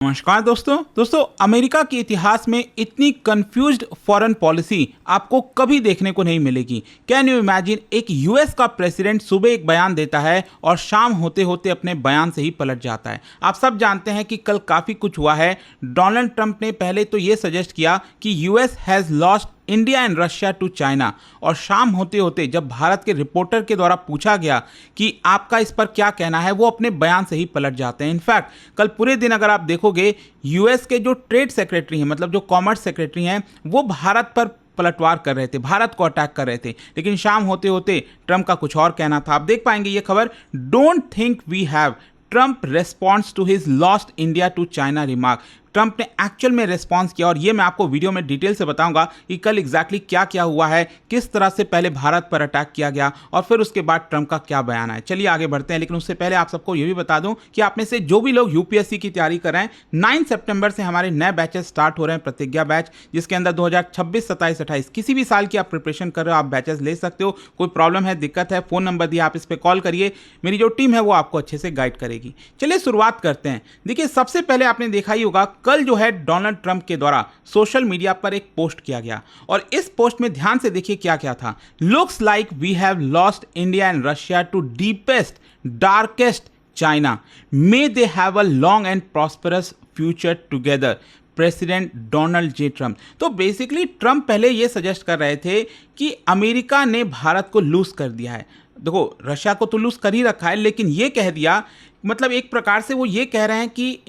नमस्कार दोस्तों अमेरिका के इतिहास में इतनी कंफ्यूज्ड फॉरेन पॉलिसी आपको कभी देखने को नहीं मिलेगी। कैन यू इमेजिन, एक यूएस का प्रेसिडेंट सुबह एक बयान देता है और शाम होते होते अपने बयान से ही पलट जाता है। आप सब जानते हैं कि कल काफ़ी कुछ हुआ है। डोनाल्ड ट्रंप ने पहले तो ये सजेस्ट किया कि US has lost India and Russia to China, और शाम होते होते जब भारत के रिपोर्टर के द्वारा पूछा गया कि आपका इस पर क्या कहना है, वो अपने बयान से ही पलट जाते हैं। इनफैक्ट कल पूरे दिन अगर आप देखोगे, यूएस के जो ट्रेड सेक्रेटरी हैं, मतलब जो कॉमर्स सेक्रेटरी हैं, वो भारत पर पलटवार कर रहे थे, भारत को अटैक कर रहे थे। लेकिन शाम होते होते ट्रंप का कुछ और कहना था। आप देख पाएंगे ये खबर, don't think we have, Trump response to his lost India to China remark. Trump ने एक्चुअल में रेस्पॉन्स किया, और ये मैं आपको वीडियो में डिटेल से बताऊंगा कि कल एग्जैक्टली क्या क्या हुआ है, किस तरह से पहले भारत पर अटैक किया गया और फिर उसके बाद ट्रंप का क्या बयान है। चलिए आगे बढ़ते हैं, लेकिन उससे पहले आप सबको ये भी बता दूं कि आप में से जो भी लोग यूपीएससी की तैयारी कर रहे हैं, 9 सितंबर से हमारे नए बैचेस स्टार्ट हो रहे हैं। प्रतिज्ञा बैच, जिसके अंदर 2026, 27, 28 किसी भी साल की आप प्रिपरेशन कर रहे हो, आप बैचेस ले सकते हो। कोई प्रॉब्लम है, दिक्कत है, फोन नंबर दिया, आप इस पर कॉल करिए, मेरी जो टीम है वो आपको अच्छे से गाइड करेगी। चलिए शुरुआत करते हैं। देखिए, सबसे पहले आपने देखा ही होगा, कल जो है डोनाल्ड ट्रंप के द्वारा सोशल मीडिया पर एक पोस्ट किया गया, और इस पोस्ट में ध्यान से देखिए क्या क्या था। Looks like we have lost India and Russia to deepest darkest China, may they have a long and prosperous future together, President Donald J Trump. तो बेसिकली ट्रंप पहले ये सजेस्ट कर रहे थे कि अमेरिका ने भारत को लूज कर दिया है। देखो, रशिया को तो लूज कर ही रखा है, लेकिन ये कह दिया, मतलब एक प्रकार से वो ये कह रहे हैं कि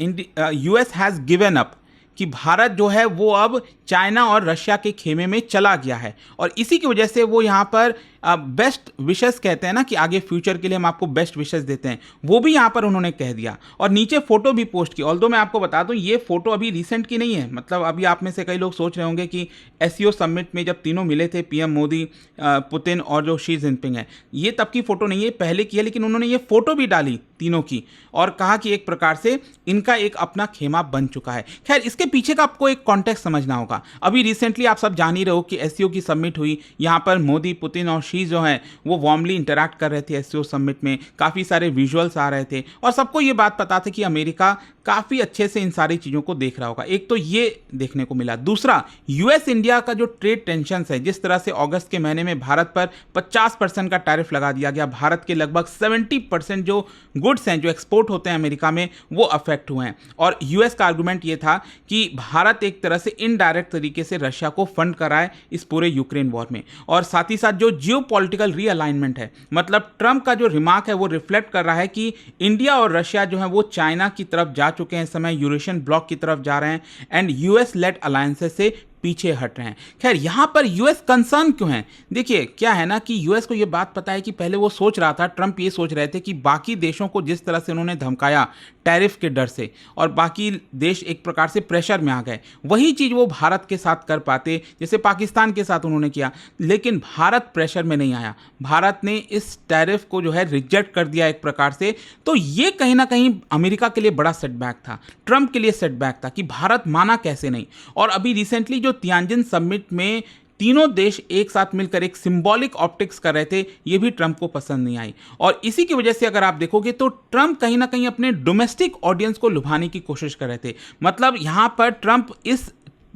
यूएस हैज़ गिवन अप, कि भारत जो है वो अब चाइना और रशिया के खेमे में चला गया है, और इसी की वजह से वो यहाँ पर बेस्ट विशेस कहते हैं ना, कि आगे फ्यूचर के लिए हम आपको बेस्ट विशेस देते हैं, वो भी यहाँ पर उन्होंने कह दिया। और नीचे फोटो भी पोस्ट की। ऑल्दो मैं आपको बता दूं, ये फोटो अभी रिसेंट की नहीं है। मतलब अभी आप में से कई लोग सोच रहे होंगे कि एससीओ समिट में जब तीनों मिले थे, पीएम मोदी, पुतिन और जो शी जिनपिंग है, ये तब की फोटो नहीं है, पहले की है। लेकिन उन्होंने ये फोटो भी डाली तीनों की, और कहा कि एक प्रकार से इनका एक अपना खेमा बन चुका है। खैर, इसके पीछे का आपको एक कॉन्टेक्स्ट समझना होगा। अभी रिसेंटली आप सब जान ही रहे हो कि एससीओ की समिट हुई, यहाँ पर मोदी, पुतिन और शी जो है वो वार्मली इंटरैक्ट कर रहे थे एससीओ समिट में। काफ़ी सारे विजुअल्स आ रहे थे, और सबको ये बात पता था कि अमेरिका काफ़ी अच्छे से इन सारी चीज़ों को देख रहा होगा। एक तो ये देखने को मिला। दूसरा, यूएस इंडिया का जो ट्रेड टेंशन है, जिस तरह से अगस्त के महीने में भारत पर 50% का टैरिफ लगा दिया गया, भारत के लगभग 70% जो गुड्स हैं जो एक्सपोर्ट होते हैं अमेरिका में, वो अफेक्ट हुए हैं। और यूएस का आर्गूमेंट ये था कि भारत एक तरह से इनडायरेक्ट तरीके से रशिया को फंड कराए इस पूरे यूक्रेन वॉर में। और साथ ही साथ जो जियोपॉलिटिकल रीअलाइनमेंट है, मतलब ट्रंप का जो रिमार्क है वो रिफ्लेक्ट कर रहा है कि इंडिया और रशिया जो है वो चाइना की तरफ जा चुके हैं, इस समय यूरेशियन ब्लॉक की तरफ जा रहे हैं, एंड यूएस लेड अलायंसेस से पीछे हट रहे हैं। खैर, यहां पर यूएस कंसर्न क्यों है? देखिए, क्या है ना कि यूएस को यह बात पता है कि पहले वो सोच रहा था, ट्रंप ये सोच रहे थे कि बाकी देशों को जिस तरह से उन्होंने धमकाया टैरिफ के डर से, और बाकी देश एक प्रकार से प्रेशर में आ गए, वही चीज वो भारत के साथ कर पाते, जैसे पाकिस्तान के साथ उन्होंने किया। लेकिन भारत प्रेशर में नहीं आया, भारत ने इस टैरिफ को जो है रिजेक्ट कर दिया एक प्रकार से। तो ये कहीं ना कहीं अमेरिका के लिए बड़ा सेटबैक था, ट्रंप के लिए सेटबैक था कि भारत माना कैसे नहीं। और अभी रिसेंटली जो तियानजिन समिट में तीनों देश एक साथ मिलकर एक सिंबॉलिक ऑप्टिक्स कर रहे थे, ये भी ट्रंप को पसंद नहीं आई। और इसी की वजह से अगर आप देखोगे तो ट्रंप कहीं ना कहीं अपने डोमेस्टिक ऑडियंस को लुभाने की कोशिश कर रहे थे। मतलब यहां पर ट्रंप इस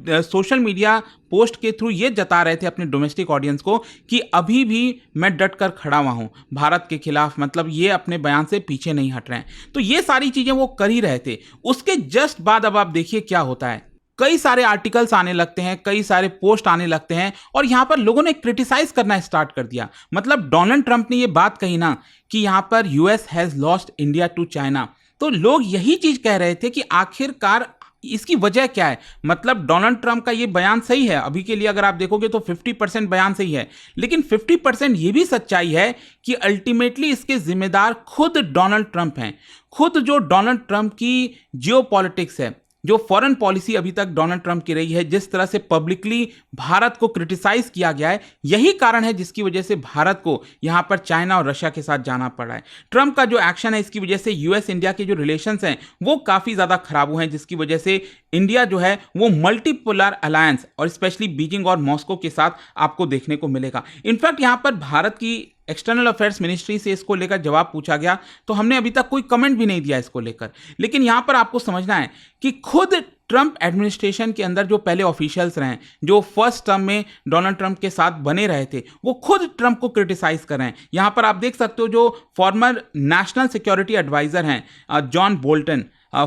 सोशल मीडिया पोस्ट के थ्रू ये जता रहे थे अपने डोमेस्टिक ऑडियंस को कि अभी भी मैं डट कर खड़ा हुआ हूं भारत के खिलाफ, मतलब ये अपने बयान से पीछे नहीं हट रहे हैं। तो ये सारी चीजें वो कर ही रहे थे। उसके जस्ट बाद अब आप देखिए क्या होता है, कई सारे आर्टिकल्स आने लगते हैं, कई सारे पोस्ट आने लगते हैं, और यहां पर लोगों ने क्रिटिसाइज करना स्टार्ट कर दिया। मतलब डोनाल्ड ट्रंप ने ये बात कही ना कि यहां पर US has lost India to China, तो लोग यही चीज कह रहे थे कि आखिरकार इसकी वजह क्या है। मतलब डोनाल्ड ट्रंप का ये बयान सही है, अभी के लिए अगर आप देखोगे तो 50% बयान सही है, लेकिन 50% ये भी सच्चाई है कि अल्टीमेटली इसके जिम्मेदार खुद डोनाल्ड ट्रंप हैं। खुद जो डोनाल्ड ट्रंप की जियोपॉलिटिक्स है, जो फॉरेन पॉलिसी अभी तक डोनाल्ड ट्रंप की रही है, जिस तरह से पब्लिकली भारत को क्रिटिसाइज किया गया है, यही कारण है जिसकी वजह से भारत को यहां पर चाइना और रशिया के साथ जाना पड़ रहा है। ट्रंप का जो एक्शन है, इसकी वजह से यूएस इंडिया के जो रिलेशंस हैं वो काफी ज्यादा खराब हुए हैं, जिसकी वजह से इंडिया जो है वो मल्टीपोलर अलायंस और स्पेशली बीजिंग और मॉस्को के साथ आपको देखने को मिलेगा। इनफैक्ट यहां पर भारत की एक्सटर्नल अफेयर्स मिनिस्ट्री से इसको लेकर जवाब पूछा गया तो हमने अभी तक कोई कमेंट भी नहीं दिया इसको लेकर। लेकिन यहां पर आपको समझना है कि खुद ट्रंप एडमिनिस्ट्रेशन के अंदर जो पहले ऑफिशियल्स रहे, जो फर्स्ट टर्म में डोनाल्ड ट्रंप के साथ बने रहे थे, वो खुद ट्रंप को क्रिटिसाइज कर रहे हैं। यहां पर आप देख सकते हो जो फॉर्मर नेशनल सिक्योरिटी एडवाइजर हैं John Bolton,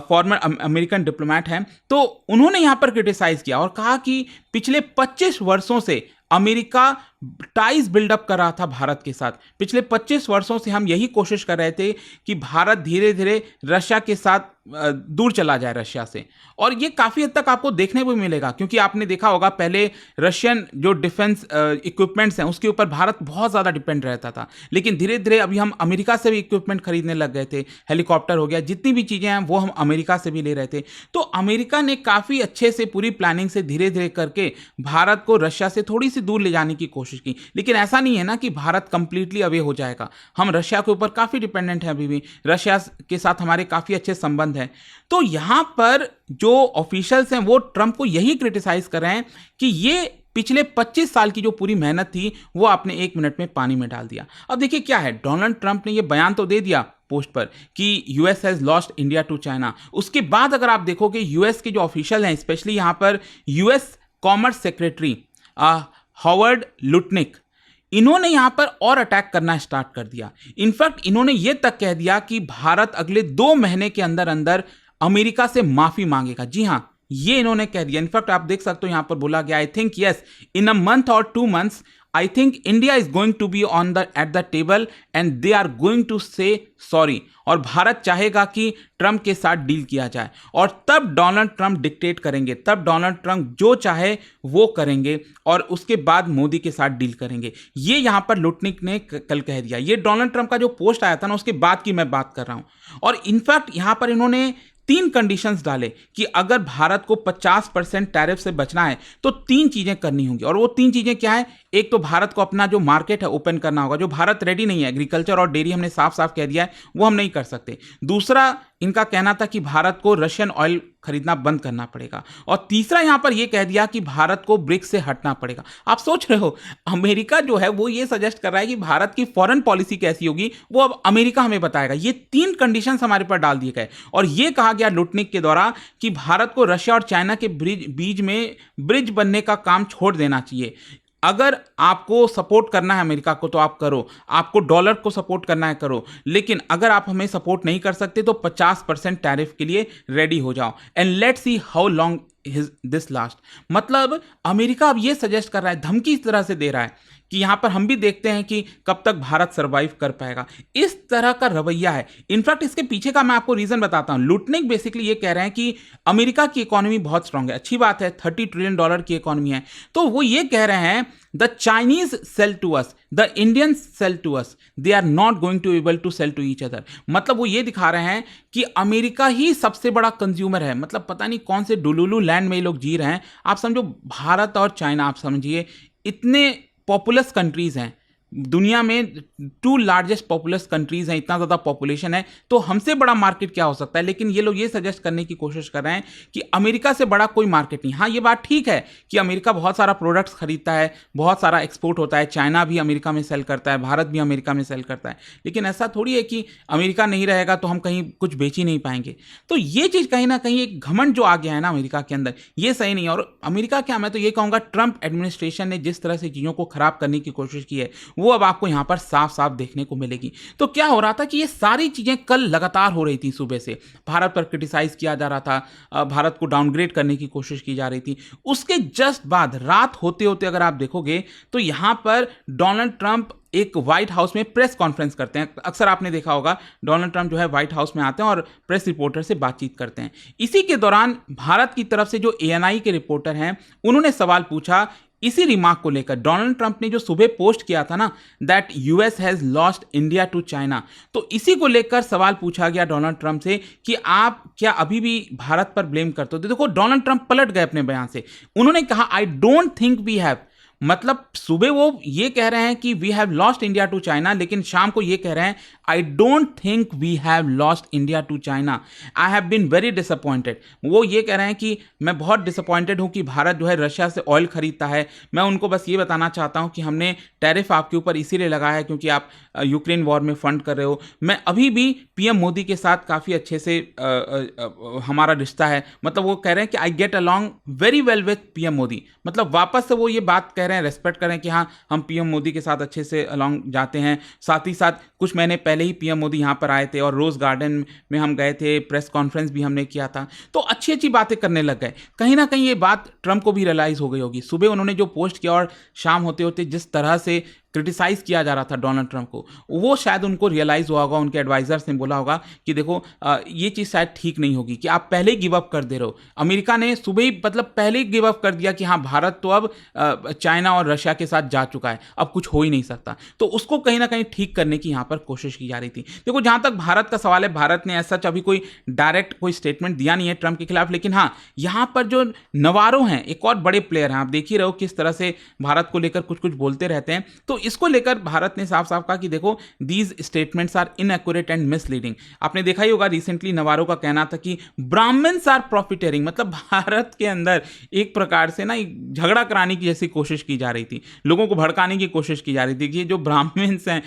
farmer American diplomat हैं, तो उन्होंने यहां पर क्रिटिसाइज किया और कहा कि पिछले 25 वर्षों से अमेरिका टाइज बिल्डअप कर रहा था भारत के साथ। पिछले 25 वर्षों से हम यही कोशिश कर रहे थे कि भारत धीरे धीरे रशिया के साथ दूर चला जाए रशिया से। और ये काफ़ी हद तक आपको देखने को मिलेगा, क्योंकि आपने देखा होगा पहले रशियन जो डिफेंस इक्विपमेंट्स हैं उसके ऊपर भारत बहुत ज़्यादा डिपेंड रहता था, लेकिन धीरे धीरे अभी हम अमेरिका से भी इक्विपमेंट खरीदने लग गए थे। हेलीकॉप्टर हो गया, जितनी भी चीज़ें हैं वो हम अमेरिका से भी ले रहे थे। तो अमेरिका ने काफ़ी अच्छे से पूरी प्लानिंग से धीरे धीरे करके भारत को रशिया से थोड़ी सी दूर ले जाने की कोशिश की। लेकिन ऐसा नहीं है ना कि भारत कंप्लीटली अवे हो जाएगा। हम रशिया के ऊपर काफ़ी डिपेंडेंट हैं, अभी भी रशिया के साथ हमारे काफ़ी अच्छे संबंध हैं। तो यहां पर जो ऑफिशियल्स हैं वो ट्रंप को यही क्रिटिसाइज कर रहे हैं कि ये पिछले 25 साल की जो पूरी मेहनत थी वो आपने 1 मिनट में पानी में डाल दिया। अब देखिए क्या है, डोनाल्ड ट्रंप ने ये बयान तो दे दिया पोस्ट पर कि US has lost India to China. उसके बाद अगर आप देखोगे यूएस के जो ऑफिशियल हैं, स्पेशली यहां पर US commerce secretary Howard Lutnick, इन्होंने यहां पर और अटैक करना स्टार्ट कर दिया। इनफैक्ट इन्होंने यह तक कह दिया कि भारत अगले 2 महीने के अंदर अंदर अमेरिका से माफी मांगेगा। जी हां, ये इन्होंने कह दिया। इनफैक्ट आप देख सकते हो यहां पर बोला गया, I think yes in a month or 2 months I think India is going to be on the at the table and they are going to say sorry. और भारत चाहेगा कि ट्रंप के साथ डील किया जाए और तब डोनाल्ड ट्रंप डिक्टेट करेंगे, तब डोनाल्ड ट्रंप जो चाहे वो करेंगे और उसके बाद मोदी के साथ डील करेंगे। ये यहां पर लुटनिक ने कल कह दिया। ये डोनाल्ड ट्रंप का जो पोस्ट आया था ना उसके बाद की मैं बात कर रहा हूं। और इनफैक्ट यहां पर इन्होंने 3 कंडीशंस डाले कि अगर भारत को 50% टैरिफ से बचना है तो 3 चीजें करनी होंगी। और वो 3 चीजें क्या है? एक तो भारत को अपना जो मार्केट है ओपन करना होगा, जो भारत रेडी नहीं है। एग्रीकल्चर और डेयरी हमने साफ साफ कह दिया है वो हम नहीं कर सकते। दूसरा इनका कहना था कि भारत को रशियन ऑयल खरीदना बंद करना पड़ेगा। और तीसरा यहां पर यह कह दिया कि भारत को ब्रिक्स से हटना पड़ेगा। आप सोच रहे हो अमेरिका जो है वो ये सजेस्ट कर रहा है कि भारत की फॉरेन पॉलिसी कैसी होगी वो अब अमेरिका हमें बताएगा। ये 3 कंडीशंस हमारे पर डाल दिए गए और ये कहा गया लुटनिक के द्वारा कि भारत को रशिया और चाइना के बीच में ब्रिज बनने का काम छोड़ देना चाहिए। अगर आपको सपोर्ट करना है अमेरिका को तो आप करो, आपको डॉलर को सपोर्ट करना है करो, लेकिन अगर आप हमें सपोर्ट नहीं कर सकते तो 50% टैरिफ के लिए रेडी हो जाओ and let's see how long this last. मतलब अमेरिका अब ये सजेस्ट कर रहा है, धमकी इस तरह से दे रहा है कि यहां पर हम भी देखते हैं कि कब तक भारत सरवाइव कर पाएगा। इस तरह का रवैया है। इनफैक्ट इसके पीछे का मैं आपको रीजन बताता हूं। लुटनिक बेसिकली ये कह रहे हैं कि अमेरिका की इकोनॉमी बहुत स्ट्रांग है, अच्छी बात है, $30 ट्रिलियन की इकोनॉमी है। तो वो ये कह रहे हैं the Chinese sell to us, the Indians sell to us, they are not going to able to sell to each other. मतलब वो ये दिखा रहे हैं कि अमेरिका ही सबसे बड़ा कंज्यूमर है। मतलब पता नहीं कौन से डुलुलु लैंड में ये लोग जी रहे हैं। आप समझो भारत और चाइना, आप समझिए इतने पॉपुलस कंट्रीज हैं दुनिया में, 2 लार्जेस्ट पॉपुलस कंट्रीज हैं, इतना ज़्यादा पॉपुलेशन है, तो हमसे बड़ा मार्केट क्या हो सकता है। लेकिन ये लोग ये सजेस्ट करने की कोशिश कर रहे हैं कि अमेरिका से बड़ा कोई मार्केट नहीं। हाँ, ये बात ठीक है कि अमेरिका बहुत सारा प्रोडक्ट्स खरीदता है, बहुत सारा एक्सपोर्ट होता है, चाइना भी अमेरिका में सेल करता है, भारत भी अमेरिका में सेल करता है, लेकिन ऐसा थोड़ी है कि अमेरिका नहीं रहेगा तो हम कहीं कुछ बेच ही नहीं पाएंगे। तो ये चीज़ कहीं ना कहीं एक घमंड जो आ गया है ना अमेरिका के अंदर, ये सही नहीं है। और अमेरिका क्या, मैं तो ये कहूँगा ट्रंप एडमिनिस्ट्रेशन ने जिस तरह से चीज़ों को खराब करने की कोशिश की है वो अब आपको यहां पर साफ साफ देखने को मिलेगी। तो क्या हो रहा था कि ये सारी चीजें कल लगातार हो रही थी। सुबह से भारत पर क्रिटिसाइज किया जा रहा था, भारत को डाउनग्रेड करने की कोशिश की जा रही थी। उसके जस्ट बाद रात होते होते अगर आप देखोगे तो यहां पर डोनाल्ड ट्रंप एक व्हाइट हाउस में प्रेस कॉन्फ्रेंस करते हैं। अक्सर आपने देखा होगा डोनाल्ड ट्रंप जो है व्हाइट हाउस में आते हैं और प्रेस रिपोर्टर से बातचीत करते हैं। इसी के दौरान भारत की तरफ से जो ANI के रिपोर्टर हैं उन्होंने सवाल पूछा इसी रिमार्क को लेकर। डोनाल्ड ट्रंप ने जो सुबह पोस्ट किया था ना that US has lost India to China, तो इसी को लेकर सवाल पूछा गया डोनाल्ड ट्रंप से कि आप क्या अभी भी भारत पर ब्लेम करते हो। तो देखो डोनाल्ड ट्रंप पलट गए अपने बयान से। उन्होंने कहा I don't think we have, मतलब सुबह वो ये कह रहे हैं कि we have lost India to China, लेकिन शाम को ये कह रहे हैं I don't think we have lost India to China, I have been very disappointed. वो ये कह रहे हैं कि मैं बहुत डिसअपॉइंटेड हूं कि भारत जो है रशिया से ऑयल खरीदता है। मैं उनको बस ये बताना चाहता हूं कि हमने टैरिफ आपके ऊपर इसीलिए लगाया है क्योंकि आप यूक्रेन वॉर में फंड कर रहे हो। मैं अभी भी पीएम मोदी के साथ काफ़ी अच्छे से हमारा रिश्ता है। मतलब वो कह रहे हैं कि I get along very well with PM Modi. मतलब वापस से वो ये बात कह रहे हैं, रेस्पेक्ट कर रहे हैं कि हाँ हम पीएम मोदी के साथ अच्छे से अलॉन्ग जाते हैं। साथ ही साथ कुछ महीने पहले ही पीएम मोदी यहाँ पर आए थे और रोज़ गार्डन में हम गए थे, प्रेस कॉन्फ्रेंस भी हमने किया था। तो अच्छी अच्छी बातें करने लग गए। कहीं ना कहीं ये बात ट्रंप को भी रियलाइज़ हो गई होगी। सुबह उन्होंने जो पोस्ट किया और शाम होते होते जिस तरह से क्रिटिसाइज़ किया जा रहा था डोनाल्ड ट्रंप को, वो शायद उनको रियलाइज़ हुआ होगा, उनके एडवाइजर्स ने बोला होगा कि देखो ये चीज़ शायद ठीक नहीं होगी कि आप पहले ही गिव अप कर दे रहे हो। अमेरिका ने सुबह ही मतलब पहले ही गिव अप कर दिया कि हाँ भारत तो अब चाइना और रशिया के साथ जा चुका है, अब कुछ हो ही नहीं सकता। तो उसको कहीं ना कहीं ठीक करने की यहाँ पर कोशिश की जा रही थी। देखो जहाँ तक भारत का सवाल है, भारत ने ऐसा अभी कोई डायरेक्ट कोई स्टेटमेंट दिया नहीं है ट्रंप के खिलाफ, लेकिन हाँ यहाँ पर जो नवारो हैं, एक और बड़े प्लेयर हैं, आप देख ही रहे हो किस तरह से भारत को लेकर कुछ कुछ बोलते रहते हैं। तो इसको लेकर भारत ने साफ साफ कहा कि देखो these statements are inaccurate and misleading. आपने देखा ही होगा रिसेंटली नवारो का कहना था कि ब्राह्मण्स आर प्रॉफिटेरिंग, मतलब भारत के अंदर एक प्रकार से ना झगड़ा कराने की जैसी कोशिश की जा रही थी, लोगों को भड़काने की कोशिश की जा रही थी कि जो ब्राह्मण्स हैं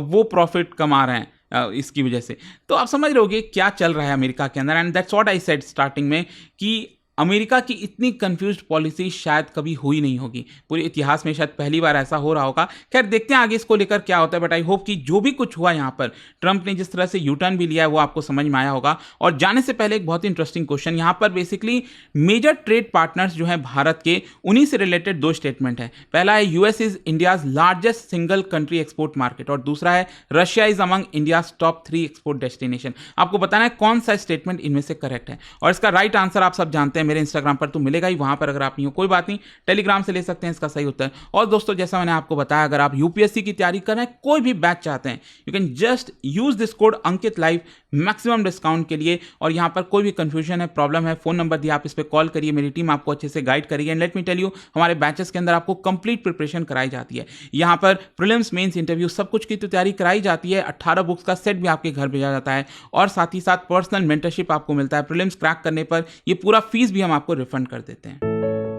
वो प्रॉफिट कमा रहे हैं इसकी वजह से। तो आप समझ रहे होगे क्या चल रहा है अमेरिका के अंदर। And that's what I said starting में कि अमेरिका की इतनी कंफ्यूज्ड पॉलिसी शायद कभी हुई नहीं होगी पूरे इतिहास में, शायद पहली बार ऐसा हो रहा होगा। खैर देखते हैं आगे इसको लेकर क्या होता है, बट आई होप कि जो भी कुछ हुआ यहाँ पर, ट्रंप ने जिस तरह से यू टर्न भी लिया है वो आपको समझ में आया होगा। और जाने से पहले एक बहुत ही इंटरेस्टिंग क्वेश्चन, यहाँ पर बेसिकली मेजर ट्रेड पार्टनर्स जो हैं भारत के, उन्हीं से रिलेटेड दो स्टेटमेंट है। पहला है US is India's largest single country export market, और दूसरा है Russia is among India's top 3 export destination. आपको बताना है कौन सा स्टेटमेंट इनमें से करेक्ट है, और इसका राइट आंसर आप सब जानते हैं, मेरे इंस्टाग्राम पर तो मिलेगा ही, वहां पर अगर आप नहीं हो कोई बात नहीं, टेलीग्राम से ले सकते हैं इसका सही उत्तर। और दोस्तों जैसा मैंने आपको बताया, अगर आप यूपीएससी की तैयारी कर रहे हैं, कोई भी बैच चाहते हैं, you can just use this code Ankit live maximum discount के लिए। और यहां पर कोई भी कंफ्यूजन है, प्रॉब्लम है, फोन नंबर दिया, आप इस पर कॉल करिए, मेरी टीम आपको अच्छे से गाइड करेगी। And let me tell you, हमारे बैचेस के अंदर आपको कंप्लीट प्रिपरेशन कराई जाती है। यहां पर प्रीलिम्स, मेंस, इंटरव्यू सब कुछ की तो तैयारी कराई जाती है। 18 बुक्स का सेट भी आपके घर भेजा जाता है, और साथ ही साथ पर्सनल मेंटरशिप आपको मिलता है। प्रीलिम्स क्रैक करने पर ये पूरा फीस भी हम आपको रिफंड कर देते हैं।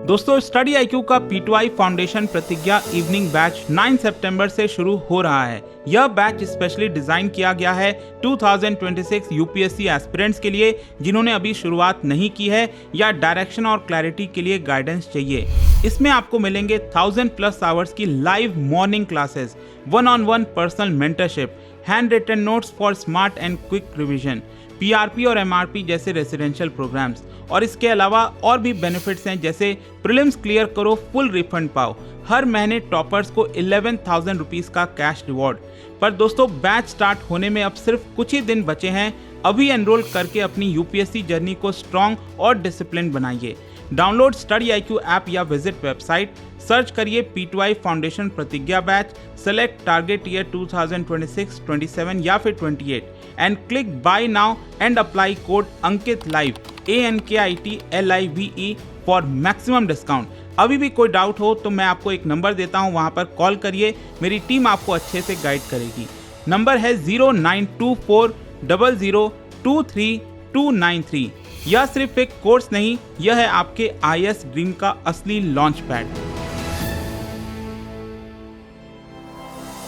दोस्तों स्टडी आईक्यू का P2I फाउंडेशन प्रतिज्ञा इवनिंग बैच 9 सितंबर से शुरू हो रहा है। यह बैच स्पेशली डिजाइन किया गया है 2026 यूपीएससी एस्पिरेंट्स के लिए, जिन्होंने अभी शुरुआत नहीं की है या डायरेक्शन और क्लैरिटी के लिए गाइडेंस चाहिए। इसमें आपको मिलेंगे 1000+ आवर्स की live morning classes, 1-on-1 personal mentorship, hand written notes for smart and quick revision, PRP और एमआरपी जैसे रेसिडेंशियल प्रोग्राम्स, और इसके अलावा और भी बेनिफिट्स हैं, जैसे प्रीलिम्स क्लियर करो फुल रिफंड पाओ, हर महीने टॉपर्स को 11,000 रुपीज़ का कैश रिवॉर्ड। पर दोस्तों बैच स्टार्ट होने में अब सिर्फ कुछ ही दिन बचे हैं। अभी एनरोल करके अपनी यूपीएससी जर्नी को स्ट्रॉन्ग और डिसिप्लिन बनाइए। डाउनलोड स्टडी आईक्यू ऐप या विजिट वेबसाइट, सर्च करिए P2I फाउंडेशन प्रतिज्ञा बैच, सेलेक्ट टारगेट ईयर 2026, 27 या फिर 28 and click buy now and apply code Ankit live ANKITLIVE for maximum discount. अभी भी कोई डाउट हो तो मैं आपको एक नंबर देता हूं, वहां पर कॉल करिए, मेरी टीम आपको अच्छे से गाइड करेगी। नंबर है 09240023 यह सिर्फ एक कोर्स नहीं, यह है आपके IAS ड्रीम का असली launch pad.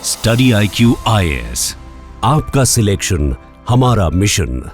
Study IQ IAS, आपका सिलेक्शन हमारा मिशन।